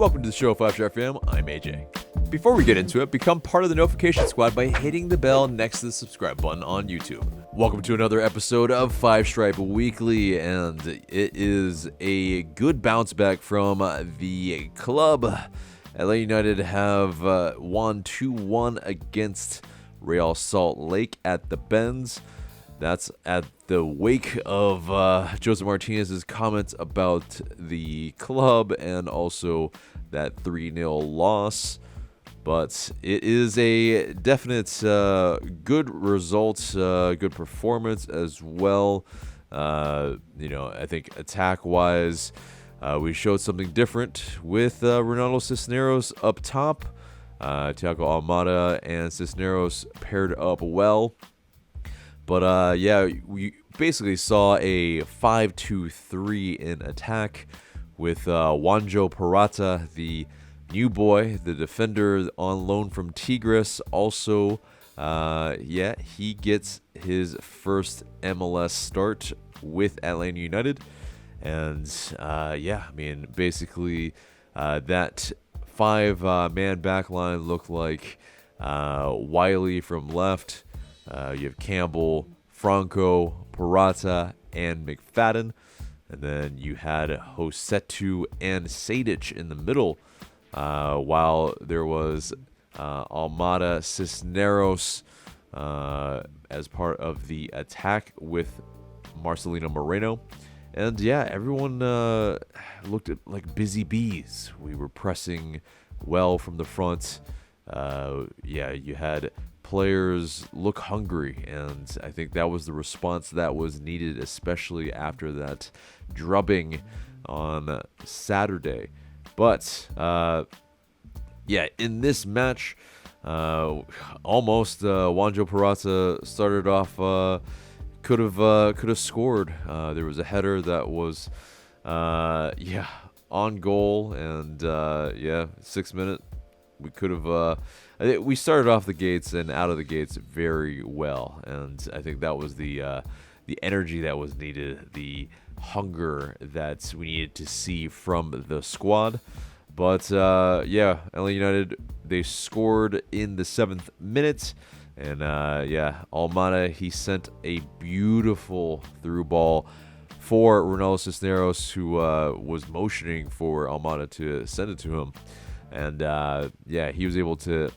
Welcome to the show, 5-Star Fam. I'm AJ. Before we get into it, become part of the notification squad by hitting the bell next to the subscribe button on YouTube. Welcome to another episode of 5-Stripe Weekly, and it is a good bounce back from the club. Atl Utd have won 2-1 against Real Salt Lake at the Benz. That's at the wake of Joseph Martinez's comments about the club and also that 3-0 loss. But it is a definite good result, good performance as well. I think attack-wise, we showed something different with Ronaldo Cisneros up top. Thiago Almada and Cisneros paired up well. But we basically saw a 5-2-3 in attack with Juanjo Peralta, the new boy, the defender on loan from Tigres. Also, he gets his first MLS start with Atl Utd. And, basically that five-man backline looked like Wiley from left. You have Campbell, Franco, Peralta, and McFadden. And then you had Rossetto and Sadic in the middle, while there was Almada Cisneros as part of the attack with Marcelino Moreno. And everyone looked like busy bees. We were pressing well from the front. You had players look hungry, and I think that was the response that was needed, especially after that drubbing on Saturday. But in this match, almost Juanjo Peralta started off, could have scored. There was a header that was on goal, and 6th minute we could have. We started off the gates and out of the gates very well, and I think that was the energy that was needed, the hunger that we needed to see from the squad. But Atl Utd, they scored in the 7th minute, and Almada, he sent a beautiful through ball for Ronaldo Cisneros, who was motioning for Almada to send it to him. And he was able to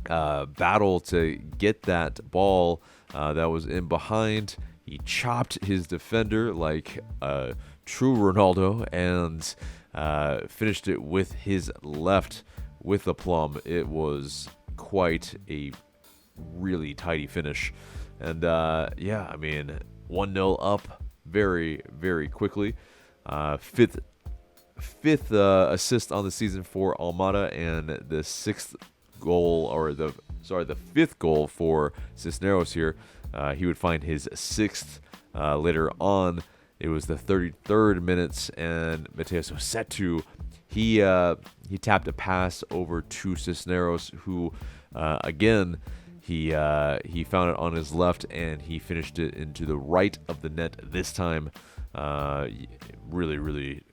battle to get that ball that was in behind. He chopped his defender like a true Ronaldo and finished it with his left with aplomb. It was quite a really tidy finish. And 1-0 up very, very quickly. Fifth assist on the season for Almada, and the 6th goal, or the 5th goal for Cisneros here. He would find his 6th later on. It was the 33rd minute, and Mateus Rossetto, he tapped a pass over to Cisneros, who again he found it on his left, and he finished it into the right of the net this time. Really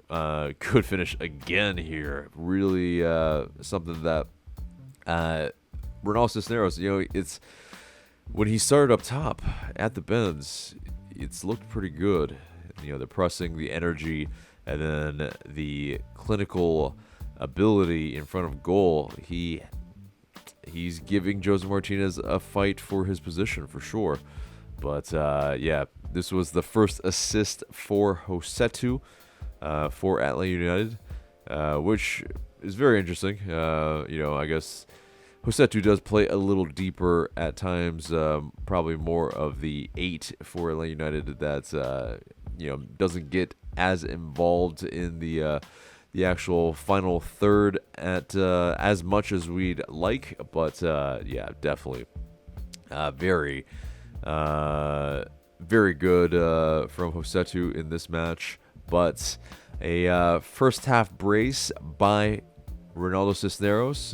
good finish again here. Really something that Ronaldo Cisneros, it's when he started up top at the Benz, it's looked pretty good. The pressing, the energy, and then the clinical ability in front of goal. He's giving Joseph Martinez a fight for his position for sure. But this was the first assist for Rossetto for Atl Utd, which is very interesting. I guess Rossetto does play a little deeper at times, probably more of the 8 for Atl Utd that doesn't get as involved in the actual final third at as much as we'd like. But definitely very good from Rossetto in this match. But a first half brace by Ronaldo Cisneros,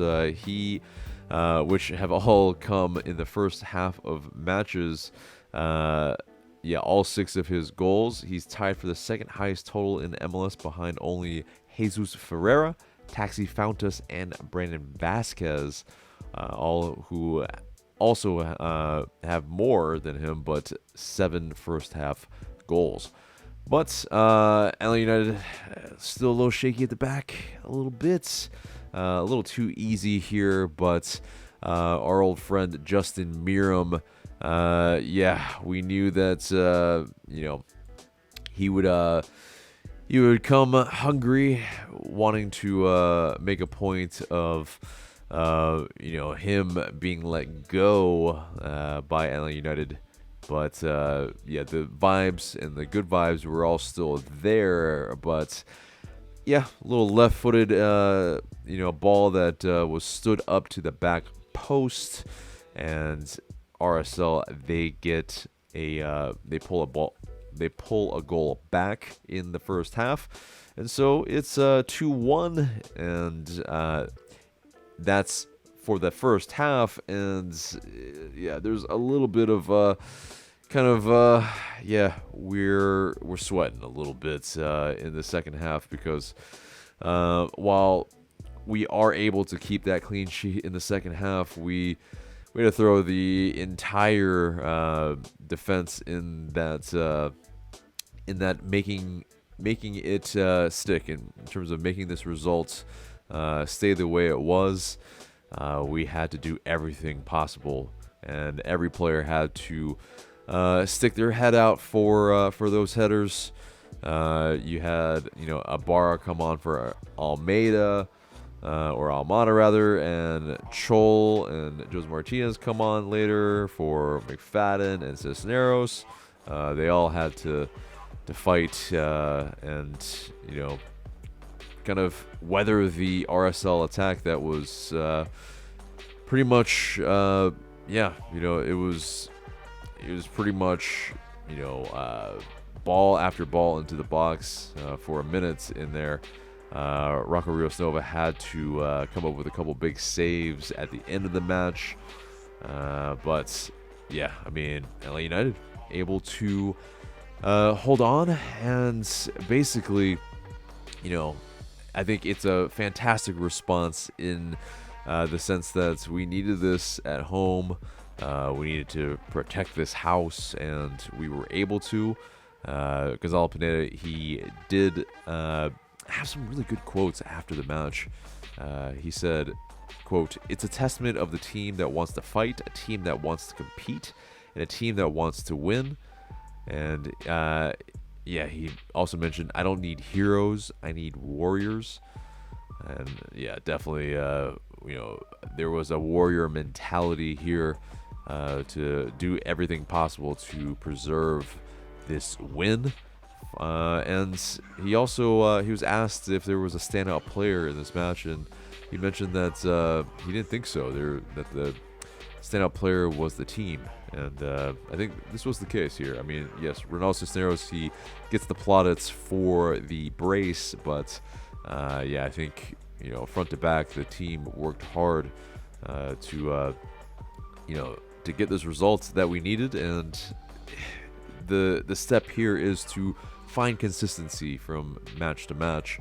which have all come in the first half of matches. All 6 of his goals. He's tied for the second highest total in MLS behind only Jesus Ferreira Taxi Fountas, and Brandon Vasquez, all who also have more than him, but 7 first half goals. But Atl United still a little shaky at the back, a little bit, a little too easy here. But our old friend Justin Miram, we knew that he would come hungry, wanting to make a point of him being let go by Atl United. But the vibes and the good vibes were all still there. But a little left-footed ball that was stood up to the back post, and RSL they pull a goal back in the first half, and so it's 2-1, and that's for the first half. And there's a little bit of we're sweating a little bit in the second half, because while we are able to keep that clean sheet in the second half, we had to throw the entire defense in that making it stick in terms of making this result stay the way it was. We had to do everything possible, and every player had to stick their head out for those headers. You had Ibarra come on for Almada, or Almada rather, and Chol and Jose Martinez come on later for McFadden and Cisneros. They all had to fight and kind of weather the RSL attack that was pretty much it was pretty much ball after ball into the box for a minute in there. Rocco Rios Nova had to come up with a couple big saves at the end of the match. But Atl United able to hold on, and basically, I think it's a fantastic response in the sense that we needed this at home. We needed to protect this house, and we were able to. Gonzalo Pineda, he did have some really good quotes after the match. He said, quote, "It's a testament of the team that wants to fight, a team that wants to compete, and a team that wants to win." And he also mentioned, "I don't need heroes, I need warriors." And definitely, there was a warrior mentality here to do everything possible to preserve this win. And he also he was asked if there was a standout player in this match, and he mentioned that he didn't think so. That the standout player was the team, and I think this was the case here. I mean, yes, Ronaldo Cisneros, he gets the plaudits for the brace, but I think front to back the team worked hard to get this result that we needed, and the step here is to find consistency from match to match.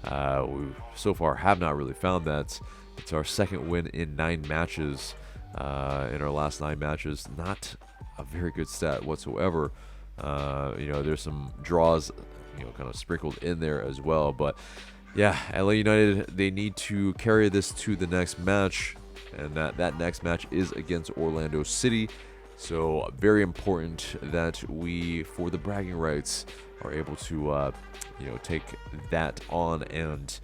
We so far have not really found that. It's our second win in 9 matches. In our last 9 matches, not a very good stat whatsoever. There's some draws, kind of sprinkled in there as well. But LA United, they need to carry this to the next match, and that next match is against Orlando City. So very important that we, for the bragging rights, are able to take that on and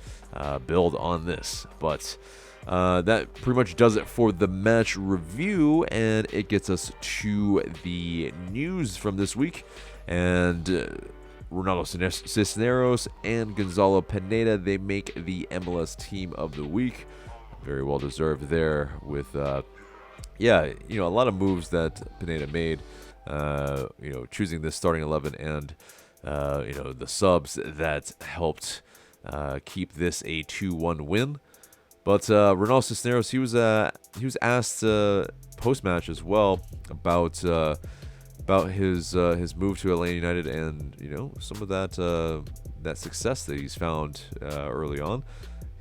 build on this. But that pretty much does it for the match review, and it gets us to the news from this week. And Ronaldo Cisneros and Gonzalo Pineda, they make the MLS Team of the Week. Very well deserved there with, a lot of moves that Pineda made, choosing this starting 11 and, the subs that helped keep this a 2-1 win. But Ronaldo Cisneros, he was asked post-match as well about his move to Atlanta United, and some of that success that he's found early on.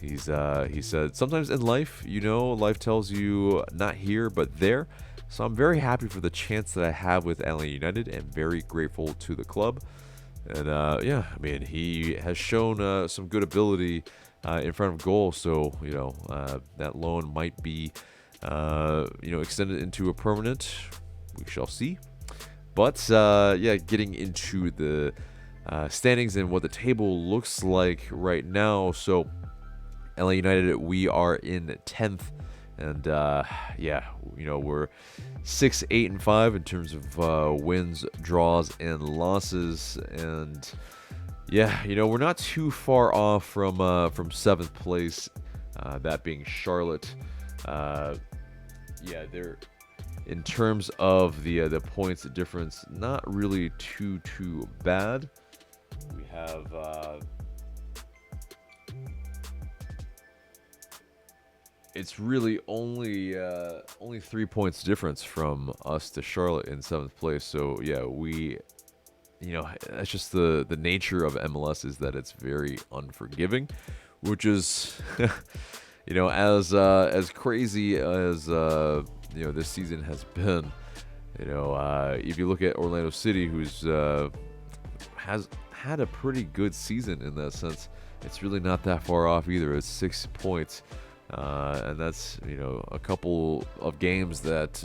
He said, sometimes in life, life tells you not here, but there. So I'm very happy for the chance that I have with Atl United and very grateful to the club. And he has shown some good ability in front of goal. So, that loan might be, extended into a permanent. We shall see. But, getting into the standings and what the table looks like right now. So, Atl United, we are in 10th. And, we're 6, 8, and 5 in terms of wins, draws, and losses. And, we're not too far off from 7th place, that being Charlotte. They're, in terms of the points difference, not really too bad. We have... it's really only 3 points difference from us to Charlotte in 7th place. So that's just the nature of MLS, is that it's very unforgiving, which is as crazy as this season has been. If you look at Orlando City, who's has had a pretty good season in that sense, it's really not that far off either. It's 6 points. And that's, a couple of games that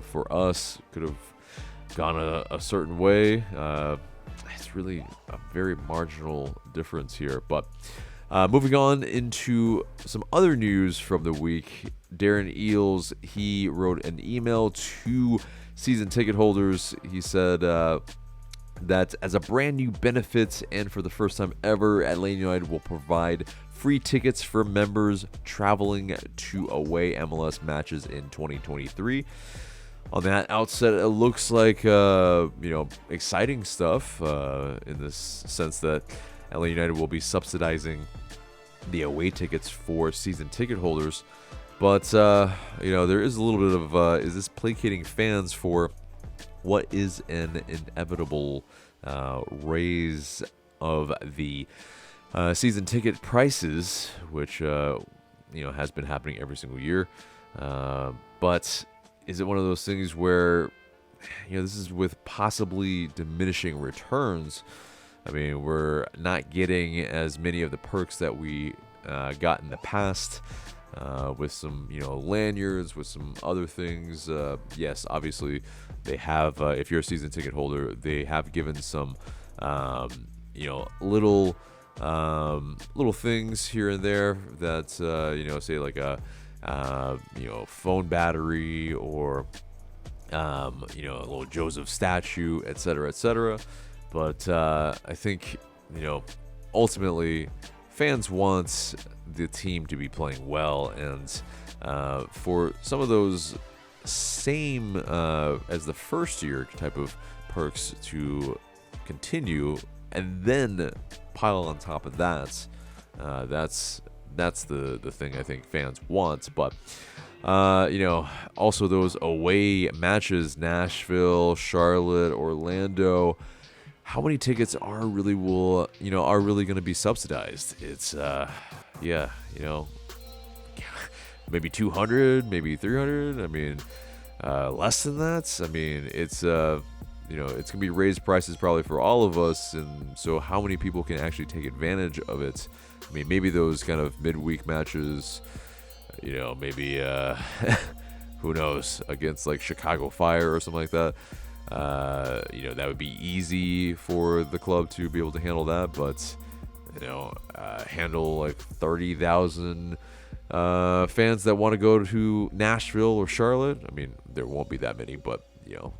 for us could have gone a certain way. It's really a very marginal difference here. But moving on into some other news from the week, Darren Eales, he wrote an email to season ticket holders. He said that as a brand new benefit and for the first time ever, Atl United will provide free tickets for members traveling to away MLS matches in 2023. On that outset, it looks like exciting stuff in this sense that Atl United will be subsidizing the away tickets for season ticket holders. But there is a little bit of is this placating fans for what is an inevitable raise of the season ticket prices, which has been happening every single year. But is it one of those things where this is with possibly diminishing returns? I mean, we're not getting as many of the perks that we got in the past, with some lanyards, with some other things. Yes, obviously they have, if you're a season ticket holder, they have given some little things here and there that say like a phone battery, or a little Joseph statue, etc. But I think ultimately fans want the team to be playing well, and for some of those same as the first year type of perks to continue, and then pile on top of that, that's the thing I think fans want. But also those away matches, Nashville, Charlotte, Orlando, how many tickets are really going to be subsidized? It's maybe 200, maybe 300. I mean, less than that. I mean, it's it's gonna be raised prices probably for all of us, and so how many people can actually take advantage of it? I mean, maybe those kind of midweek matches, maybe who knows, against like Chicago Fire or something like that. That would be easy for the club to be able to handle that, but handle like 30,000 fans that want to go to Nashville or Charlotte. I mean, there won't be that many, but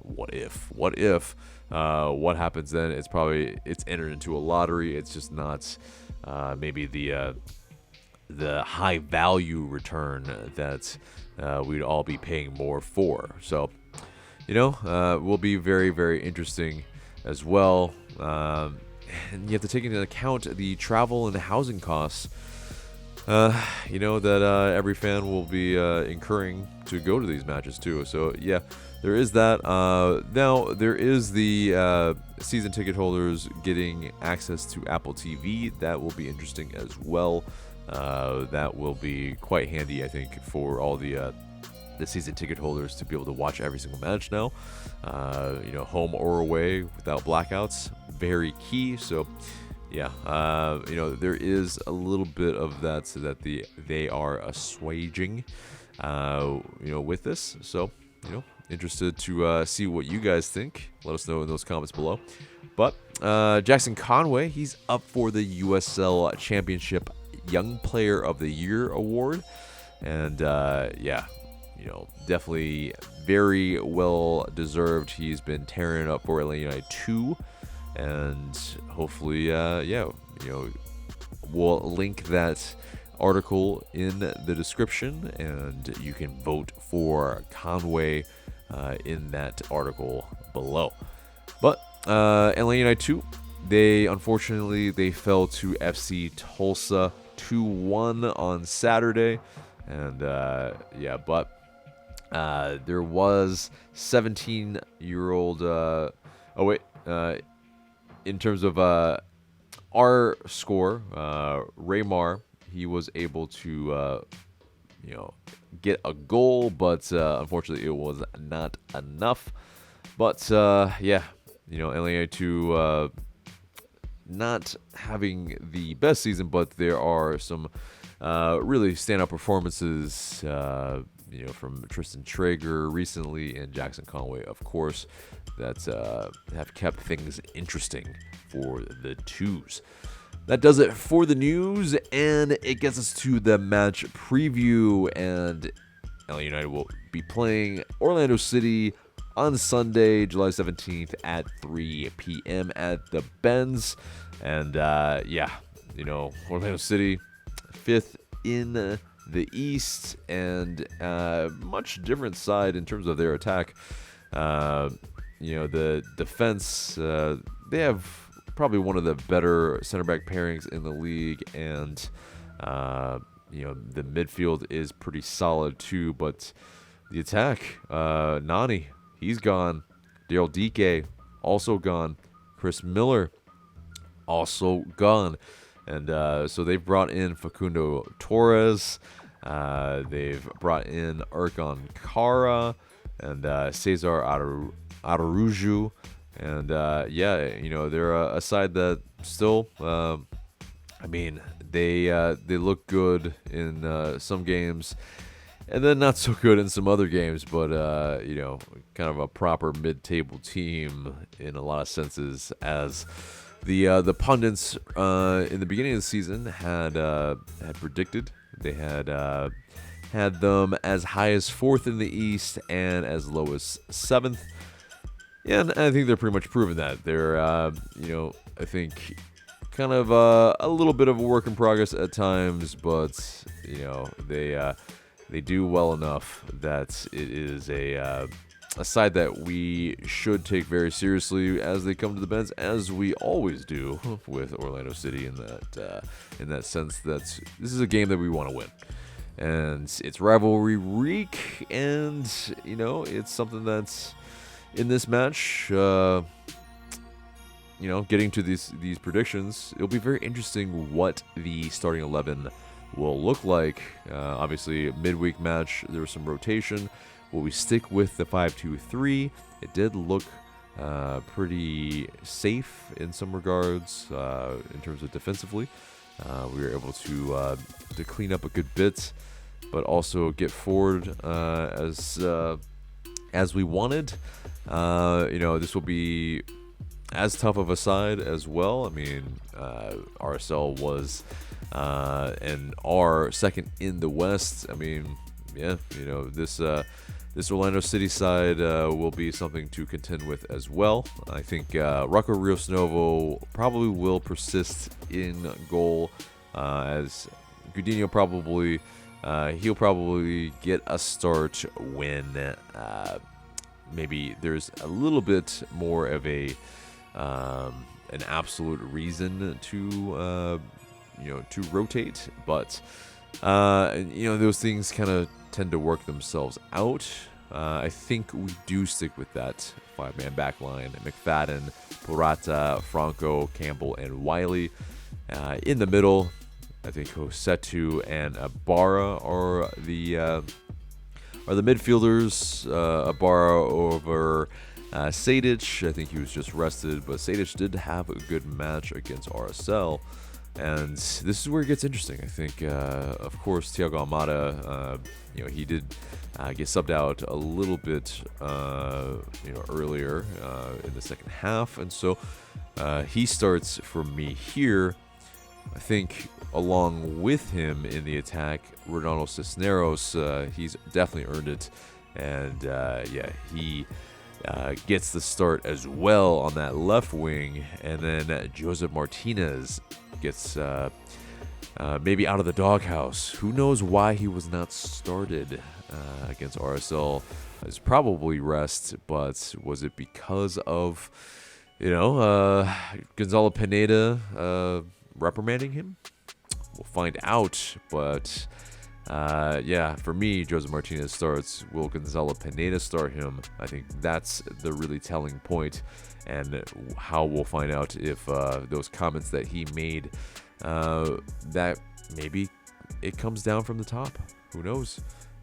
what if? What happens then? It's entered into a lottery. It's just not maybe the high value return that we'd all be paying more for. So will be very, very interesting as well. And you have to take into account the travel and housing costs that every fan will be incurring to go to these matches too. So yeah, there is that. Now there is the season ticket holders getting access to Apple TV. That will be interesting as well. That will be quite handy, I think, for all the season ticket holders to be able to watch every single match now. Home or away without blackouts, very key. So, yeah, there is a little bit of that, so that they are assuaging, with this. So, interested to see what you guys think. Let us know in those comments below. But Jackson Conway, he's up for the USL Championship Young Player of the Year award, and definitely very well deserved. He's been tearing it up for Atl Utd 2, and hopefully, we'll link that article in the description, and you can vote for Conway in that article below. But Atl Utd 2, they fell to FC Tulsa 2-1 on Saturday, and there was 17-year-old. In terms of our score, Raymar, he was able to get a goal, but unfortunately it was not enough. But Atl Utd 2 not having the best season, but there are some really standout performances, from Tristan Traeger recently and Jackson Conway, of course, that have kept things interesting for the twos. That does it for the news, and it gets us to the match preview. And Atl Utd will be playing Orlando City on Sunday, July 17th at 3 p.m. at the Benz. And Orlando City, 5th in the East, and much different side in terms of their attack. The defense, they have probably one of the better center back pairings in the league, and the midfield is pretty solid too. But the attack, Nani, he's gone. Daryl Dike, also gone. Chris Miller, also gone. And so they've brought in Facundo Torres. They've brought in Erkan Kara and Cesar Araújo. And they're a side that still, they look good in some games, and then not so good in some other games. But kind of a proper mid-table team in a lot of senses, as the pundits in the beginning of the season had predicted. They had them as high as 4th in the East and as low as 7th. Yeah, and I think they're pretty much proven that. They're, I think, kind of a little bit of a work in progress at times, but they do well enough that it is a side that we should take very seriously as they come to the Benz, as we always do with Orlando City. In that sense, that this is a game that we want to win, and it's rivalry week, and it's something that's in this match. Getting to these predictions, it'll be very interesting what the starting 11 will look like. Obviously, midweek match, there was some rotation. Will we stick with the 5-2-3? It did look pretty safe in some regards in terms of defensively. We were able to clean up a good bit, but also get forward as we wanted. This will be as tough of a side as well. I mean, RSL was and are second in the West. I mean, this Orlando City side will be something to contend with as well. I think Rocco Rios Novo probably will persist in goal, as Gudinho he'll probably get a start when maybe there's a little bit more of an absolute reason to rotate, but those things kind of tend to work themselves out. I think we do stick with that 5-man back line: McFadden, Purata, Franco, Campbell, and Wiley. In the middle, I think Hosetu and Ibarra are the midfielders. Ibarra over Sadic. I think he was just rested, but Sadic did have a good match against RSL. And this is where it gets interesting. I think, of course, Thiago Almada, he did get subbed out a little bit, earlier in the second half. And so he starts for me here. I think along with him in the attack, Ronaldo Cisneros, he's definitely earned it. And, he gets the start as well on that left wing. And then Joseph Martinez gets maybe out of the doghouse. Who knows why he was not started against RSL? It's probably rest, but was it because of, Gonzalo Pineda reprimanding him? We'll find out, but for me, Joseph Martinez starts. Will Gonzalo Pineda start him? I think that's the really telling point, and how we'll find out if those comments that he made, that maybe it comes down from the top. Who knows?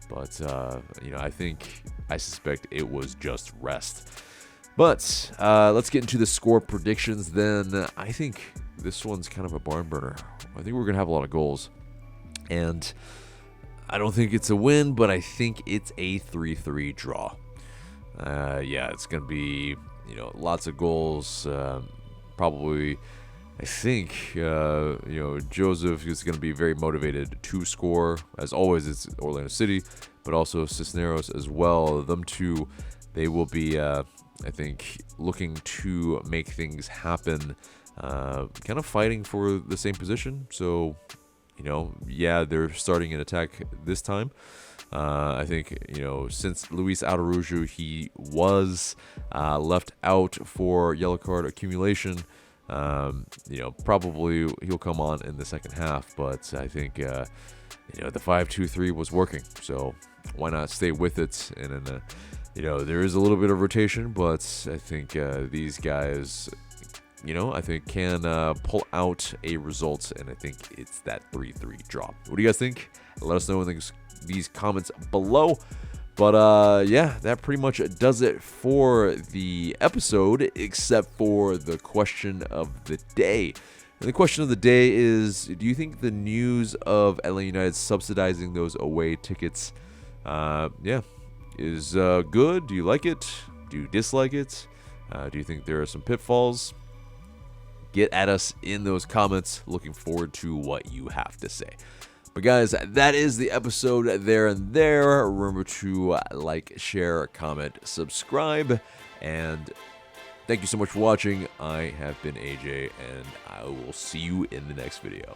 But, I suspect it was just rest. But let's get into the score predictions then. I think this one's kind of a barn burner. I think we're going to have a lot of goals. And I don't think it's a win, but I think it's a 3-3 draw. It's going to be, lots of goals. Probably, I think, Joseph is going to be very motivated to score. As always, it's Orlando City, but also Cisneros as well. Them two, they will be, I think, looking to make things happen, kind of fighting for the same position. So, they're starting an attack this time. I think, since Luis Aldarujo, he was left out for yellow card accumulation, probably he'll come on in the second half. But I think, the 5-2-3 was working. So why not stay with it? And then, there is a little bit of rotation, but I think these guys, I think can pull out a result, and I think it's that 3-3 draw. What do you guys think? Let us know in these comments below. But that pretty much does it for the episode, except for the question of the day. And the question of the day is, do you think the news of Atl Utd subsidizing those away tickets is good? Do you like it? Do you dislike it? Do you think there are some pitfalls? Get at us in those comments. Looking forward to what you have to say. But guys, that is the episode there and there. Remember to like, share, comment, subscribe, and thank you so much for watching. I have been AJ, and I will see you in the next video.